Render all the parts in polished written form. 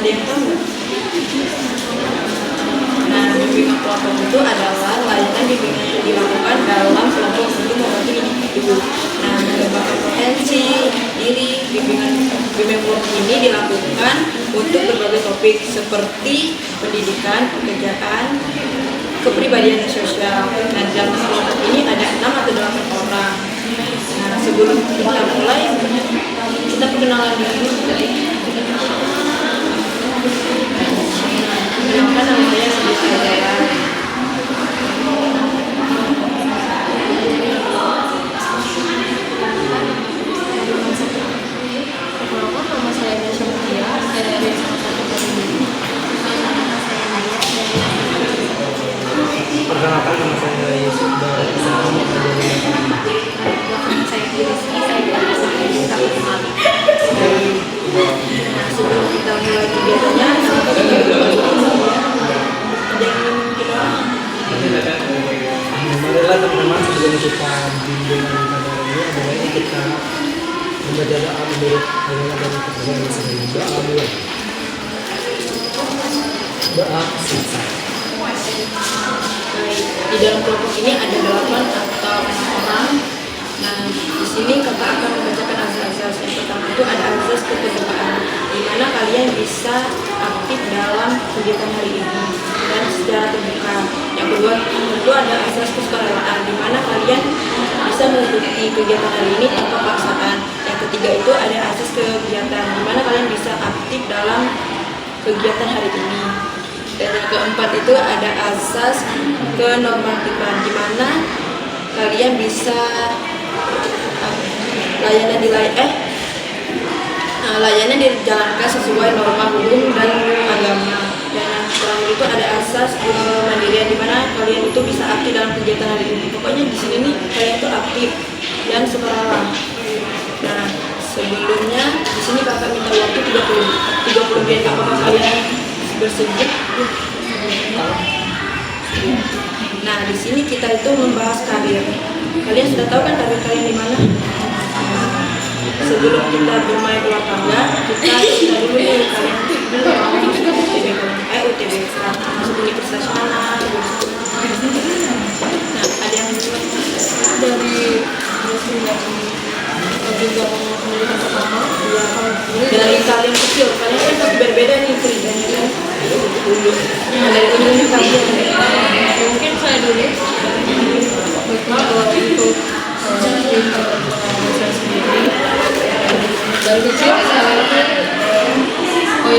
Ada yang tahu nggak? Nah, bimbingan kelompok itu adalah layanan bimbingan yang dilakukan dalam kelompok untuk membantu individu. Nah, mengembangkan potensi diri. Bimbingan kelompok ini dilakukan untuk berbagai topik seperti pendidikan, pekerjaan, kepribadian sosial. Nah, dalam kelompok ini ada 6 atau 8 orang. Nah, sebelum kita mulai, kita perkenalan dulu. Kenalkan, nama saya Siti Sajaya. Perkenalkan, nama saya Nesha Mutia. Saya dari Perkenalkan, nama saya Yusuf dari SMA saya Rizky, saya dari SMA. Sebelum kita mulai kegiatannya, ada yang Marilah teman-teman, sebelum kita bimbingan pada hari ini adalah kita membaca doa menurut agama dari kepercayaan Islam. Doa dulu. Doa selesai. di dalam kelompok ini ada 8 atau 6 orang. Nah, di sini kakak akan membacakan azaz-azaz. Yang pertama itu ada azaz keketuaan, di mana kalian bisa aktif dalam kegiatan hari ini dan secara terbuka. Yang kedua itu ada azaz kesukarelaaan, di mana kalian bisa mengikuti kegiatan hari ini tanpa paksaan. Yang ketiga itu ada azaz kegiatan, di mana kalian bisa aktif dalam kegiatan hari ini. Dan yang keempat itu ada azas kenormatifan, di mana kalian bisa layanan dijalankan sesuai norma hukum dan agama. Dan yang terakhir itu ada asas kemandirian, di mana kalian itu bisa aktif dalam kegiatan hari ini. Pokoknya di sini nih kalian itu aktif dan sukarela. Nah, sebelumnya di sini kakak minta waktu 30 menit. Apakah kalian bersedia? Nah, di sini kita itu membahas karir. Kalian sudah tahu kan karir kalian di mana? Sebelum kita bermain ulah tangga, kita dulu nih kalian mau masuk UTB masuk universitas mana? Nah, ada yang dari juga pendidikan pertama. dari kalian kecil, kalian kan pasti berbeda nih ceritanya kan. Nah, dari ujungnya kalian. Mungkin saya dulu. Baiklah, kalau untuk saya sendiri dari kecil saya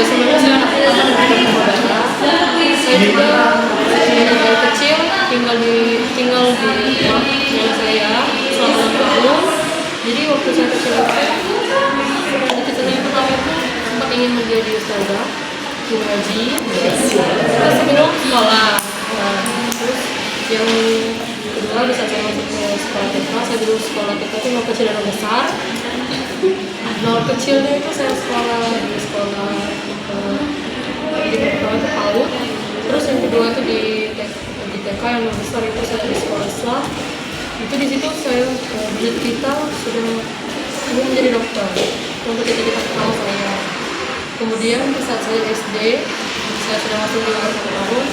sebenarnya saya anak pertama dan juga pemodal. Saya juga dari kecil tinggal di rumah nenek saya selama 6 tahun. Jadi waktu saya kecil cita-citanya pertama itu sempat ingin menjadi ustazah guru ngaji sebelum sekolah. Nah, terus yang kedua bisa saya masuk ke sekolah TK. Saya dulu sekolah TK itu nol kecil dan nol besar. Nol kecilnya itu saya sekolah di pertama itu PAUD. Terus yang kedua itu di TK, yang nol besar itu saya di sekolah Islam. Itu di situ saya bercita sudah ingin menjadi dokter. Untuk cita-cita pertama saya. Kemudian saat saya SD, saya sudah masuk di umur 1 tahun.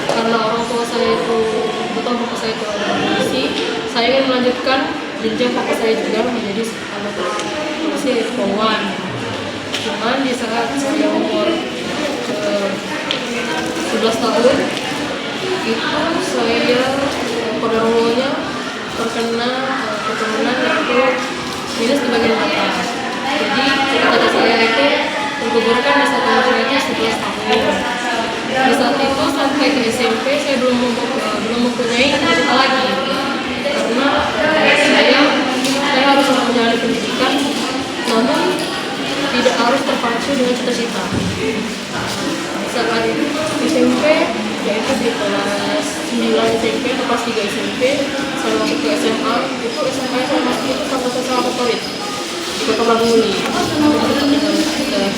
Karena orang tua saya itu, betul bapak saya itu adalah polisi, saya ingin melanjutkan jenjang bapak saya juga menjadi anggota polisi yaitu Polwan. Cuman di saat saya umur 11 tahun, itu saya pada awalnya terkena keturunan yaitu minus di bagian mata. Jadi cita-cita saya itu menggugurkan di saat umur saya itu 11 tahun. Di saat itu sampai ke SMP saya belum mempunyai cita-cita lagi, karena saya harus menjalani pendidikan, namun tidak harus terpacu dengan cita-cita. Saat SMP, yaitu di kelas 9 SMP atau kelas 3 SMP, saya masuk ke SMA. Itu SMA saya masuk itu sama saya favorit di Kota Bangmuli. Itu sekarang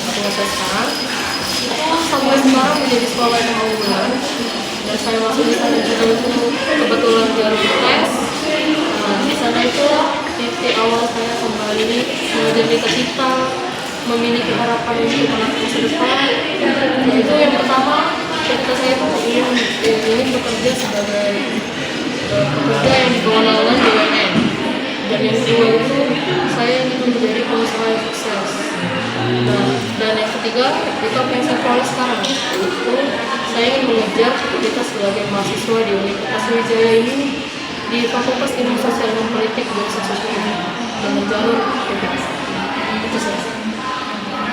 sampai sekarang menjadi sekolah yang unggulan, dan saya masuk di sana juga untuk kebetulan jalur tes. Di sana itulah titik awal saya kembali mengejar cita-cita memiliki harapan untuk anak masa depan. Yaitu yang pertama, cita saya tuh ingin bekerja sebagai pekerja yang di bawah naungan BUMN. Dan yang kedua itu saya ingin menjadi pengusaha yang sukses. Nah, dan yang ketiga itu apa yang saya peroleh sekarang, itu saya ingin mengejar cita-cita sebagai mahasiswa di Universitas Wijaya ini di Fakultas Ilmu Sosial dan Politik jurusan Sosial dengan jalur PPS. Itu saja.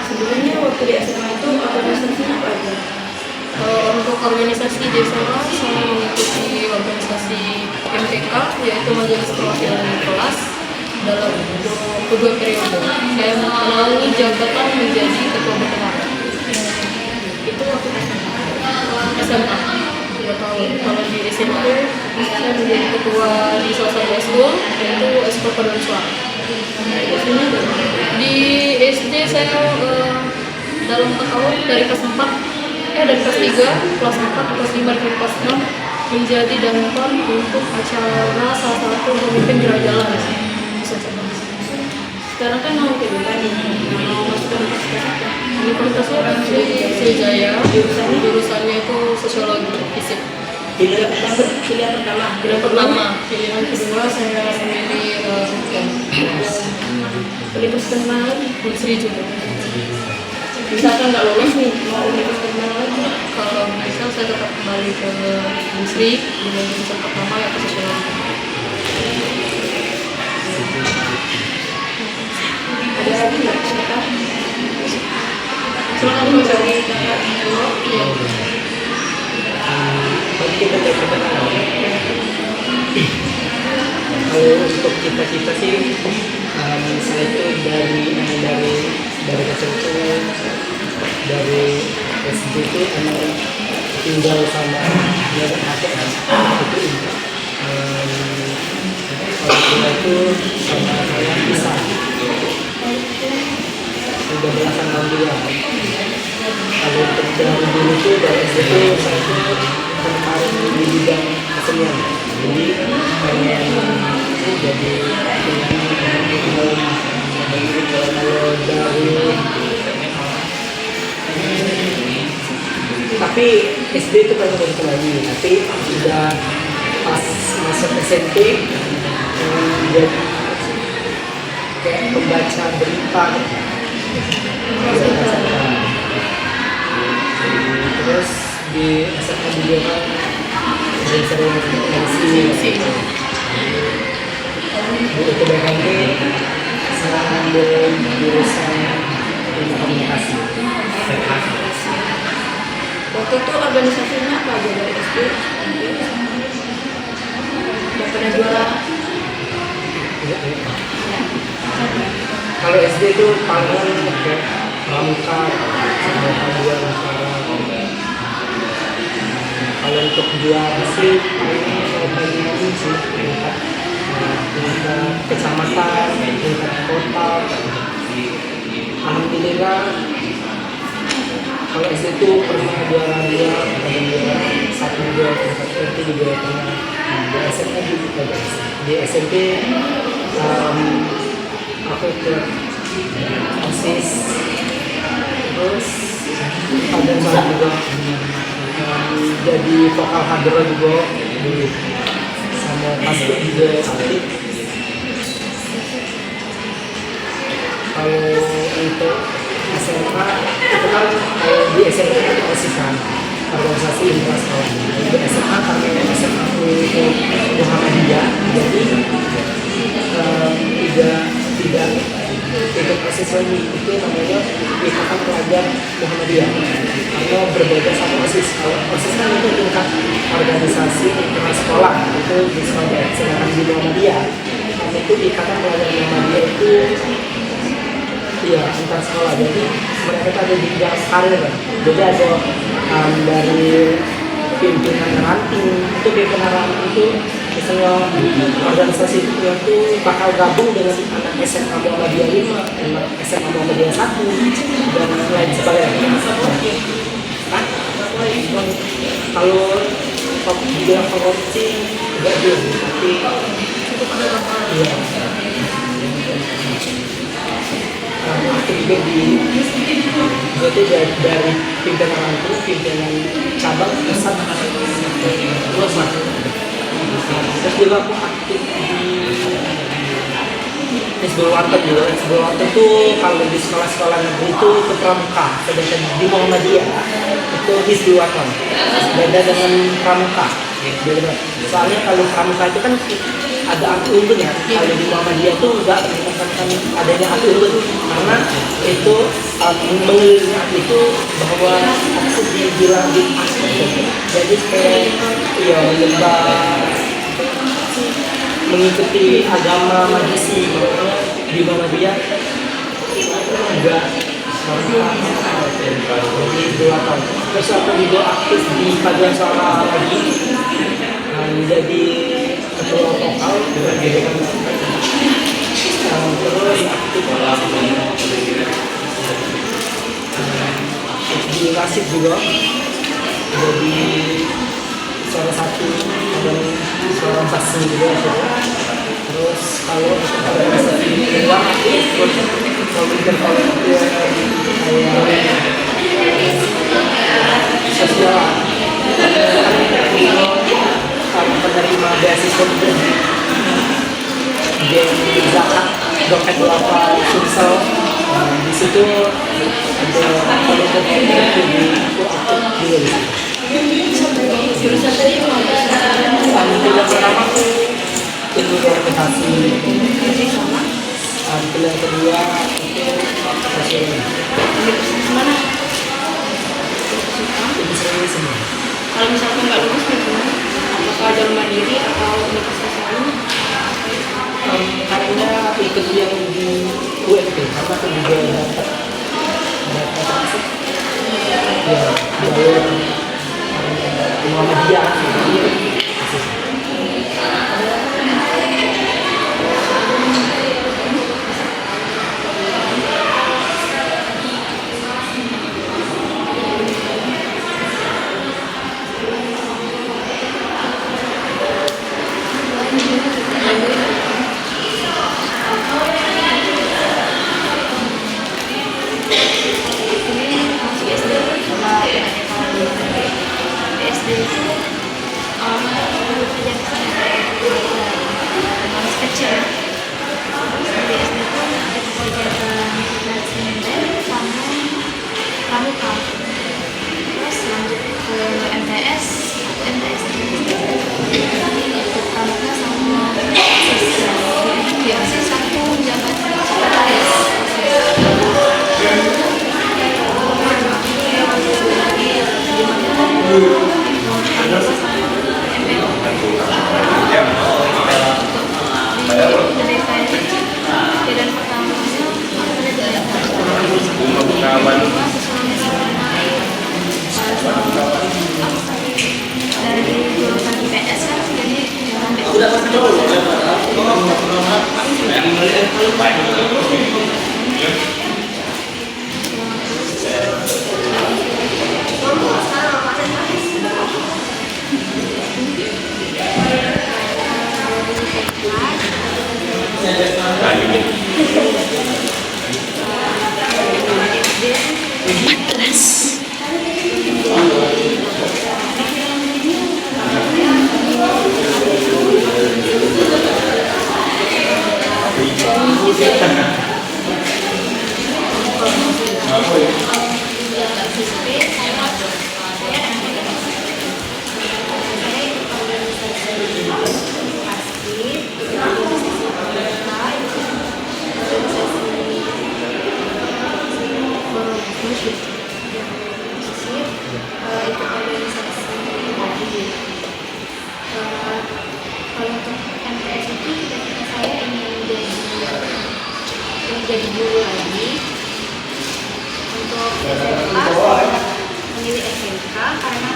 Sebelumnya waktu di SMA itu organisasinya apa aja? Untuk organisasi di SMA saya mengikuti organisasi MPK, yaitu Majelis Perwakilan Kelas, dalam kedua periode. Saya melalui jabatan menjadi ketua BPK. Itu waktu SMA 2 tahun. Kalau di SMP saya menjadi ketua di salah satu eskul, yaitu eskul paduan suara. Di SD saya dalam tahun dari kelas 4 dari kelas 3, kelas 4, kelas 5, dan kelas 6 menjadi danton untuk acara salah satu pemimpin gerak jalan. sekarang kan mau ke depan mau masuk ke universitas apa? Universitasnya di Sriwijaya, jurusannya itu sosiologi fisik. Pilihan pertama. Pilihan kedua saya memilih hukum. Universitas mana lagi? Unsri juga. Misalkan nggak lolos nih, mau universitas mana lagi? Kalau bisa saya tetap kembali ke Unsri dengan jurusan pertama yaitu sosiologi. Ada lagi nggak cerita? Silakan dulu dari kakak. Iya. Tadi kita cakap kalau untuk cita-cita sih saya itu dari kecil itu dari SD itu emang tinggal sama nenek kakek kan itu orang tua itu sama saya pisah sudah belasan tahun juga. Kalau untuk dari dulu itu dari SD itu saya itu tertarik di bidang kesenian, jadi jadi kalau dari tapi SD itu kan udah lagi, tapi udah pas masuk SMP jadi kayak membaca berita terus di SMA juga kan sering MC di UTBK saya ambil jurusan ilmu komunikasi. Waktu itu organisasinya apa aja dari SD? Udah pernah juara? Kalau SD itu paling kayak pramuka sama paduan suara. Kalau untuk juara sih paling ini sih tingkat kecamatan, tingkat kota. Alhamdulillah kalau SD itu pernah juara 2, pernah juara 1, 2, tingkat RT juga pernah. Di SMA juga di SMP aku ikut OSIS, terus pada saat juga jadi vokal hadro juga di sama basket juga aktif. Kalau untuk SMA itu kan di SMA kan OSIS kan organisasi lintas sekolah. Di SMA karena SMA itu Muhammadiyah, jadi tidak ikut OSIS lagi, itu namanya Ikatan Pelajar Muhammadiyah atau berbeda sama OSIS. Kalau OSIS kan itu tingkat organisasi lintas sekolah itu di sekolah, sedangkan di Muhammadiyah kami itu Ikatan Pelajar Muhammadiyah itu iya antar sekolah, jadi mereka itu ada di bidang karir kan. Jadi ada dari pimpinan ranting, itu pimpinan ranting itu misalnya organisasi itu bakal gabung dengan anak SMA Muhammadiyah 5, anak SMA Muhammadiyah 1 dan lain sebagainya. Kalau dibilang favorit sih enggak dulu, tapi cukup ada iya. aktif juga itu dari pimpinan ranting, pimpinan cabang, pusat, luas lah. Terus juga aku aktif di S2 Warteg juga. S2 Warteg tuh kalau di sekolah-sekolah negeri itu pramuka, sedangkan di Muhammadiyah itu S2 Warteg. Beda dengan pramuka. Beda. Soalnya kalau pramuka itu kan ada api unggun ya. Kalau di Muhammadiyah itu enggak menekankan adanya api unggun karena itu mengelilingi api itu bahwa aksi dibilang di jadi kayak ya mengikuti agama majusi di mana dia enggak jadi 2 tahun. Terus aku juga aktif di paduan suara lagi menjadi ketua vokal terus aktif di Rasik juga jadi salah satu dan seorang pasien juga. Terus kalau ada uang kalau bikin volunteer kayak sosial penerima beasiswa di zakat dompet berapa Sumsel. Di situ ada volunteer aku aktif juga di situ. Jurusan tadi mau Yang pertama tuh ilmu komunikasi, sama yang kedua itu sosiologi. universitas mana? Itu saya semua. Kalau misalkan nggak lulus gimana? Apakah jalur mandiri atau universitas lain? Karena ikut yang di UMP, karena aku juga dapat masuk ya jalur Muhammadiyah. Jadi guru lagi untuk SMA memilih SMK karena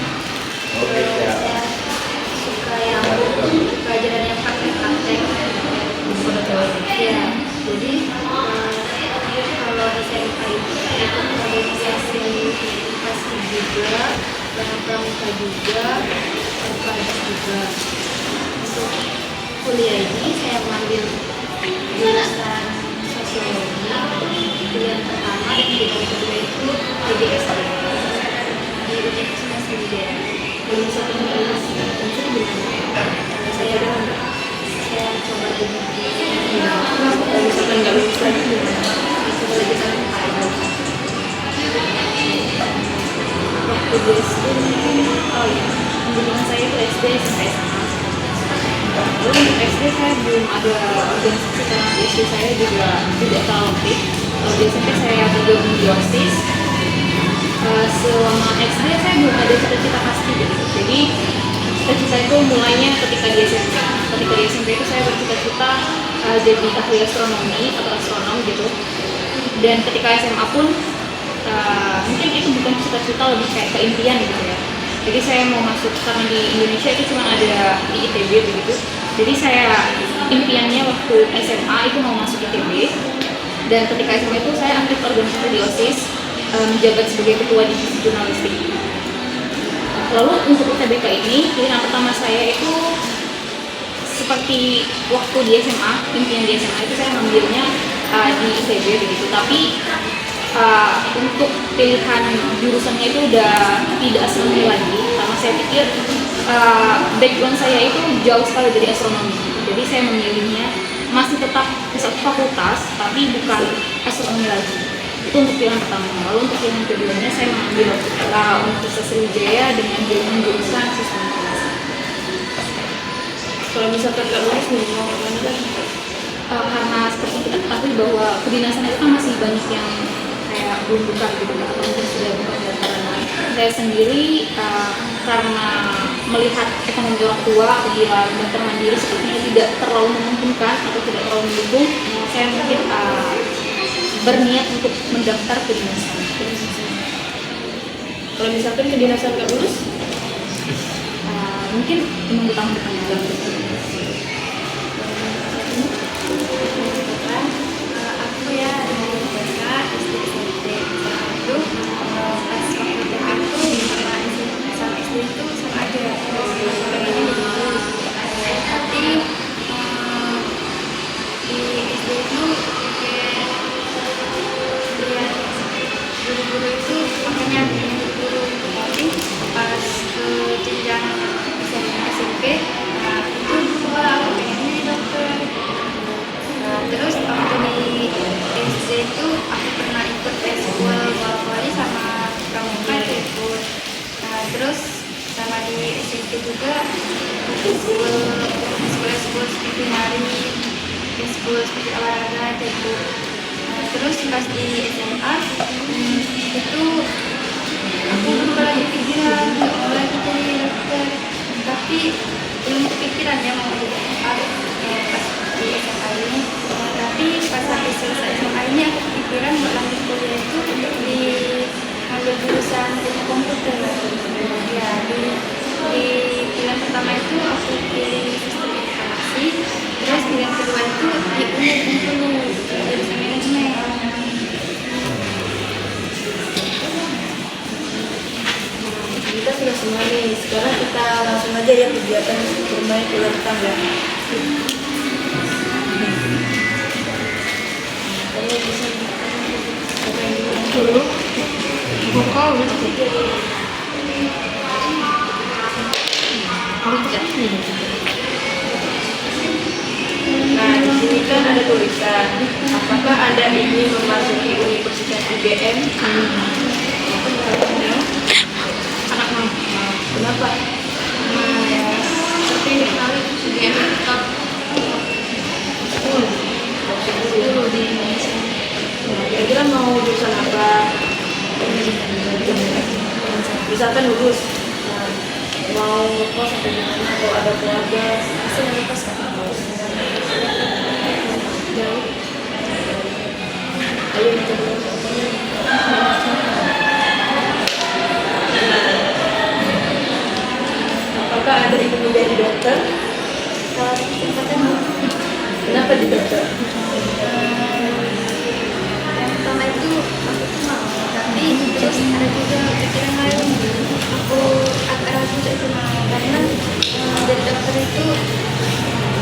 saya suka yang pelajaran yang praktek-praktek ya. Jadi kalau SMK itu saya ikut organisasi pasti juga, pramuka juga, pelajar juga. Untuk kuliah ini saya mengambil jurusan pilihan pertama dan pilihan kedua itu PGSD di Universitas Sriwijaya. Kalau misalkan nggak lulus unsur gimana? Saya coba dulu Kalau misalkan nggak lulus lagi gimana? coba lagi tahun 4. Waktu di SD Oh ya, hubungan saya itu SD sampai SMA. Lalu untuk SD saya belum ada organisasi karena di SD saya juga tidak terlalu aktif. Kalau di SMP saya bergabung di OSIS. Selama SD saya belum ada cita-cita pasti gitu. Jadi cita-cita itu mulainya ketika di SMP. Ketika di SMP itu saya bercita-cita jadi ahli astronomi atau astronom gitu. Dan ketika SMA pun mungkin itu bukan cita-cita, lebih kayak keimpian gitu ya. Jadi saya mau masuk karena di Indonesia itu cuma ada di ITB begitu. Jadi saya impiannya waktu SMA itu mau masuk ITB. Dan ketika SMA itu saya aktif organisasi di OSIS, menjabat sebagai ketua divisi jurnalistik. Lalu untuk UTBK ini pilihan pertama saya itu seperti waktu di SMA, impian di SMA itu saya ngambilnya di ITB begitu. Tapi untuk pilihan jurusannya itu udah tidak astronomi lagi karena saya pikir background saya itu jauh sekali dari astronomi. Jadi saya memilihnya masih tetap ke satu fakultas tapi bukan astronomi lagi. Itu untuk pilihan pertama. Lalu untuk pilihan keduanya saya mengambil Universitas Sriwijaya dengan jurusan sistem informasi. Kalau misalkan nggak lulus nih mau kemana lagi? Karena seperti yang kita ketahui bahwa kedinasan itu kan masih banyak yang kayak belum buka gitu atau mungkin sudah buka pendaftaran. Saya sendiri karena melihat ekonomi orang tua apabila daftar mandiri sepertinya tidak terlalu memungkinkan atau tidak terlalu mendukung, saya mungkin berniat untuk mendaftar kedinasan. Kalau misalkan kedinasan nggak lulus, Mungkin menunggu tahun depan juga. Kebetulan aku ya dari TK, SD, SMP itu pas waktu TK itu sama SD itu sama aja pengennya jadi guru. Tapi di SD itu kayak lihat guru-guru itu makanya guru tapi pas ke jenjang SMP itu berubah, aku pengennya jadi dokter. Terus waktu di SD itu aku pernah ikut eskul bola-voli sama pramuka itu ikut. Terus sama di SMP juga eskul seperti nari, eskul seperti olahraga itu ikut. Terus pas di SMA itu aku berubah lagi pikiran mau lagi jadi dokter, tapi belum kepikiran ya mau jadi apa pas di SMA ini. Tapi pas habis selesai SMA ini aku kepikiran mau lanjut kuliah itu untuk di ambil jurusan ilmu komputer. Ya di pilihan pertama itu aku pilih sistem informasi, terus pilihan kedua itu di Bengkulu jurusan manajemen. kita sudah semua nih. Sekarang kita langsung aja ya kegiatan bermain ular tangga. Kamu bisa apa yang dulu? Vokal Nah, di sini kan ada tulisan, apakah Anda ingin memasuki Universitas UGM? anak mau. Kenapa? Seperti yang diketahui UGM tetap 10 di Indonesia. Kira-kira mau jurusan apa? Misalkan lulus, mau kos atau gimana? Kalau ada keluarga, bisa ngekos kan? Jauh. Ayo kita dulu. Apakah Anda ingin menjadi dokter? Kenapa di dokter? Yang pertama itu aku tuh mau, tapi terus ada juga pikiran lain. Aku agak ragu itu mau karena jadi dokter itu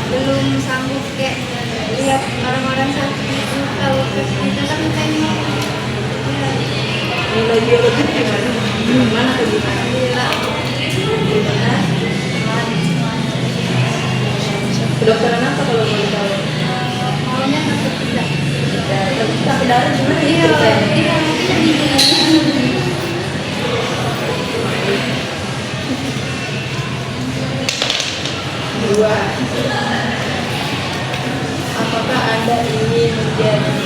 belum sanggup kayak lihat orang-orang sakit itu, kalau tetap teknik. Nilai biologi gimana? Gimana atau gimana? Gimana? Kedokteran apa kalau boleh tahu? Maunya tetap tidak. Tapi darah gimana? Iya, iya, mungkin di Dua. Apakah Anda ingin menjadi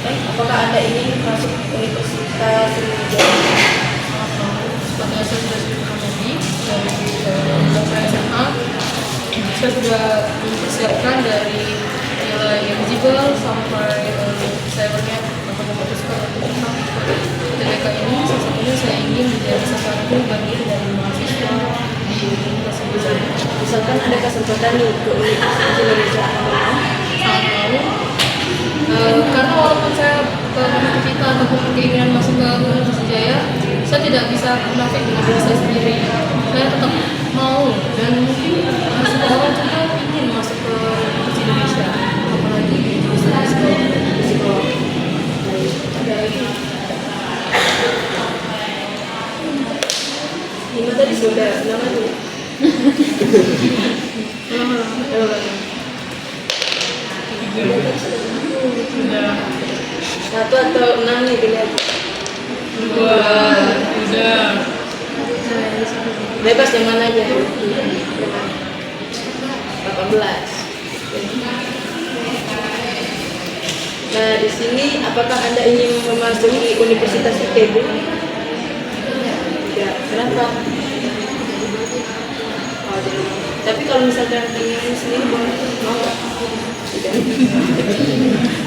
apakah Anda ingin masuk universitas menjadi Seperti yang saya sudah sebutkan tadi dari saya SMA, saya sudah mempersiapkan dari nilai eligible sampai saya berniat akan memutuskan untuk masuk ke TBK ini. Salah satunya saya ingin menjadi salah satu bagian dari mahasiswa di universitas ini. misalkan ada kesempatan nih ke Universitas Indonesia apa mau? Sangat mau. Karena walaupun saya cita ataupun keinginan masuk ke Universitas Jaya, saya tidak bisa munafik dengan diri saya sendiri. Saya tetap mau dan mungkin semua orang juga ingin masuk ke Universitas Indonesia, apalagi di jurusan psikolog. Ada lagi. Lima tadi sudah nama tuh. Satu atau enam nih pilih aja. Udah. Bebas yang mana aja. 18. Nah, di sini apakah Anda ingin memasuki Universitas ITB? Tidak. Kenapa? Oh, jadi. Tapi kalau misalkan ingin sendiri boleh mau nggak? Tidak.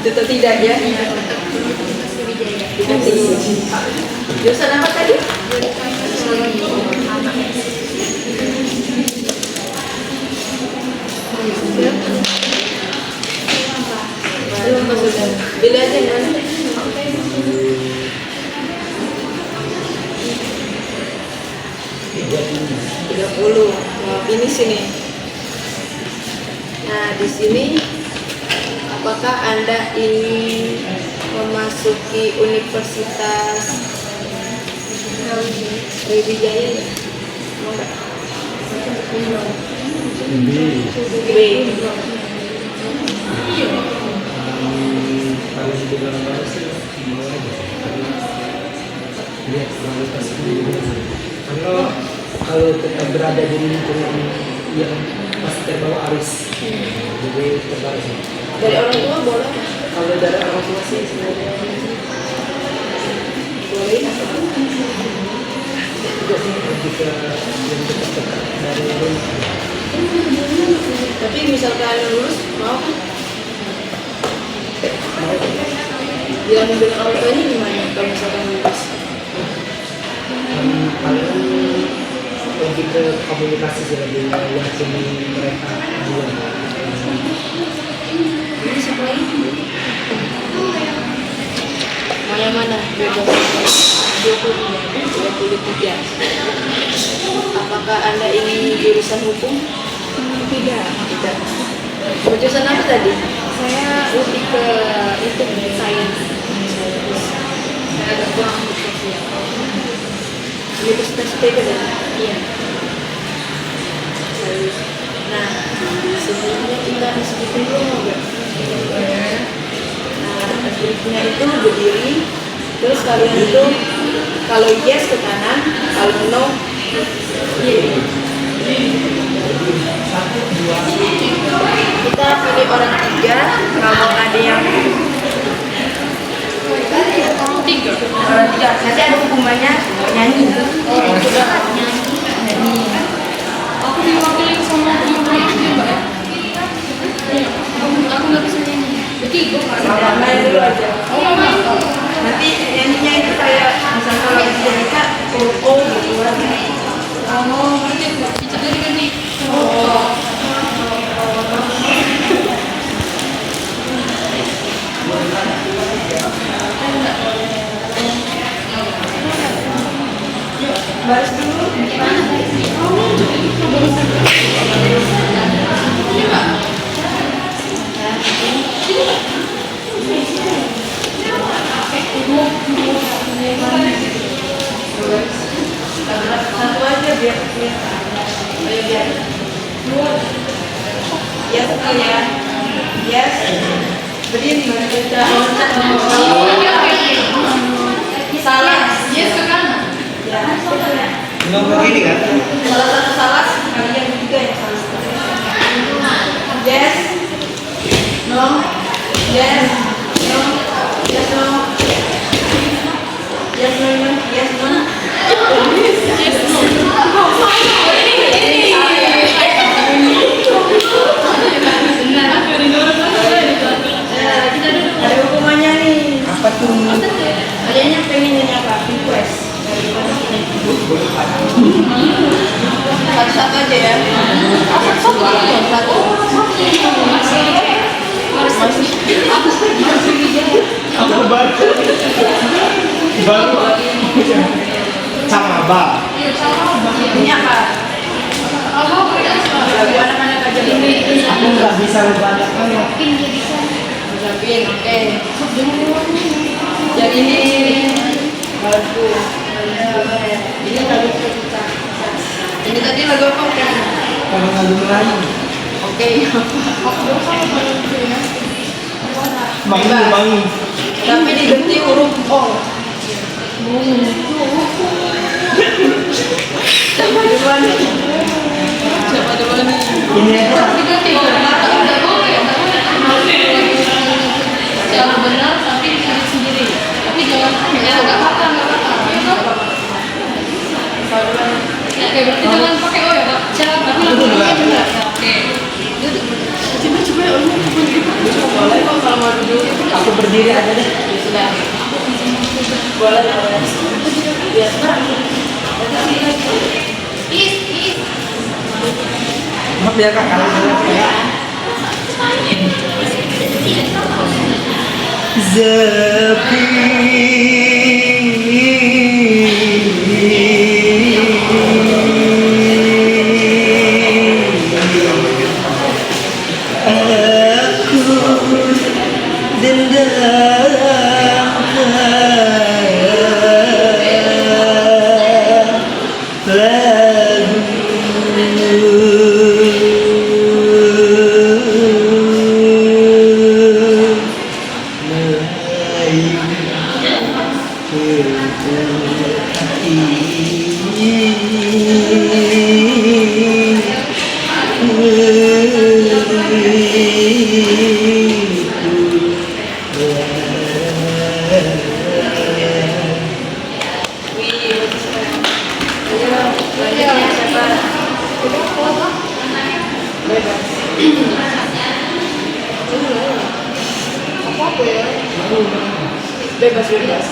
Tetap tidak ya? Tidak. Jurusan apa tadi? Belum Pak, sudah. Pilih aja yang mana? 30. Wah, ini sini. Nah, di sini apakah Anda ingin memasuki Universitas Sriwijaya ya? Mau nggak? B. Kalau di dalam bahasa mau aja lihat kualitas kalau kita berada di lingkungan yang masih terbawa arus jadi terbatas. Dari orang tua boleh? Kalau dari orang tua sih sebenarnya Boleh. juga sih lebih ke yang dekat-dekat dari rumah. Tapi misalkan lulus mau kan? Bilangin dengan orang tuanya gimana kalau misalkan lulus? Paling lebih ke komunikasi sih, lebih yakini mereka juga. Ini siapa lagi? Mau yang mana? 23. Apakah Anda ingin jurusan hukum? Tidak. Tidak. Jurusan apa tadi? Saya lebih ke itu sains. Saya agak kurang untuk sosial. Universitas ITB kan? Iya. Nah, sebelumnya kita sebutin dulu nggak? Nah, aktifnya itu berdiri, terus kalian itu kalau yes ke kanan, kalau no kiri. Kita pilih orang tiga, kalau ada yang orang tiga, nanti ada hukumannya nyanyi. Nyanyi. Aku diwakili sama teman-teman juga, Mbak ya? Iya. Aku nggak bisa nyanyi. Bertiga kan? Main dulu aja. Oh, main. Nanti nyanyinya itu kayak misalnya kalau di Janika gitu lagi. Oh, berarti bisa dari ganti. Baris dulu. biar ayo biar yes ya yes berdiri salah Yes ke kanan. ya Nggak begini kan? salah satu salah kalian juga yang salah yes no yes no yes no yes no yes no ada hukumannya nih. Apa tuh? Kalian yang pengen nanya apa? Request. Satu-satu aja ya. Apa baru? Baru. Sama Ini apa? Lagu anak-anak aja ini. Aku nggak bisa banyak banget. Zapin, oke. Jadi ini lagu. Ini lagu kita. Ini tadi lagu apa? Kalau lagu Melayu, Oke. mangi. Tapi diganti huruf O. Siapa duluan? Siapa duluan? Ini aja. Secara benar tapi ditulis sendiri. Tapi jangan ya nggak apa-apa. Oke, berarti jangan pakai O ya, Kak. Tapi lagunya benar. Oke. Coba ya Allah. Boleh kok kalau mau duduk. Aku berdiri aja deh. Sudah. Boleh. Ya, Maaf ya kak, kalau ya. Bebas bebas.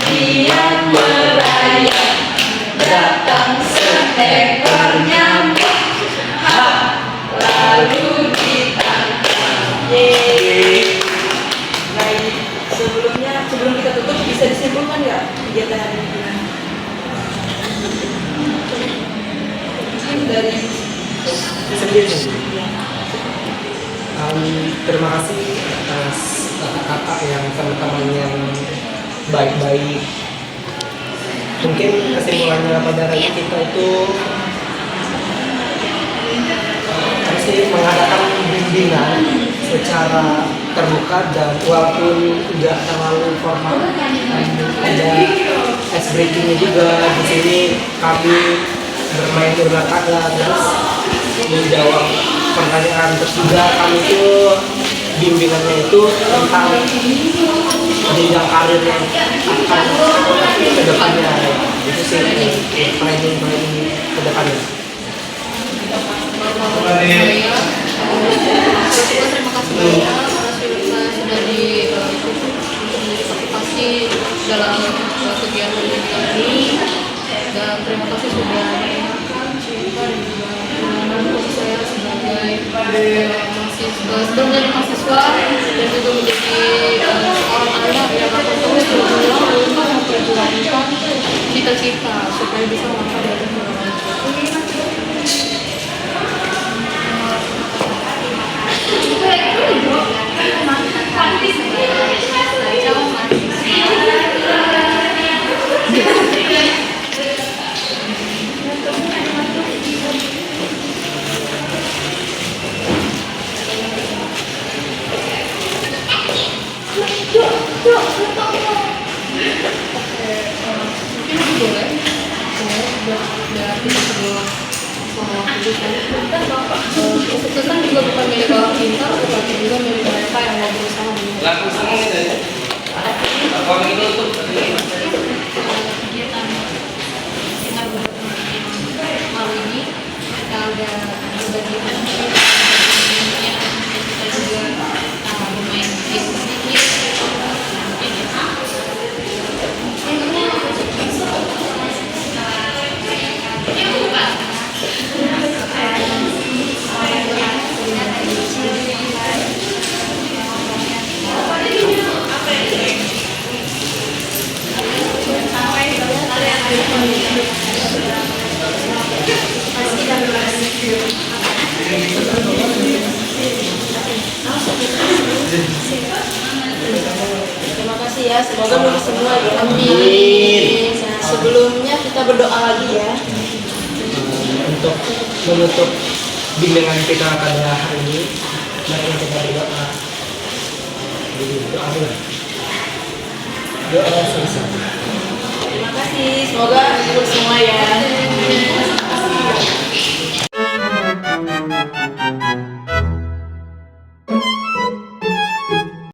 Kian merayap, datang seekor nyamuk, lalu ditangkap. Baik, sebelum kita tutup bisa disimpulkan nggak kegiatan hari ini? Dari Sendiri. Terima kasih atas kakak yang teman-teman yang baik-baik. Mungkin kesimpulannya pada hari ini kita itu sih mengadakan bimbingan secara terbuka dan walaupun nggak terlalu formal. Ada ice breakingnya juga di sini, kami bermain ular tangga terus menjawab pertanyaan, terus juga kami itu bimbingannya itu tentang jenjang karir yang akan ke depannya. Itu sih planning ke depannya. Saya terima kasih banyak atas saya sudah untuk menjadi partisipasi dalam kegiatan ini, dan terima kasih sudah mendengarkan cerita dan juga pengalaman saya sebagai mahasiswa, sudah menjadi mahasiswa dan juga menjadi seorang anak yang akan terus berjuang untuk memperjuangkan cita-cita supaya bisa melangkah dari mungkin itu boleh biar kita sebelum sama waktu kesuksesan juga bukan milik orang pintar, tetapi juga milik mereka yang mau berusaha kegiatan kita malam ini kita udah berbagi kita juga bermain game sedikit. Terima kasih ya, semoga lulus semua ya. Amin. Nah, sebelumnya kita berdoa lagi ya. Untuk menutup bimbingan kita pada hari ini, mari kita berdoa. Doa dulu. Doa selesai. Terima kasih, semoga lulus semua ya.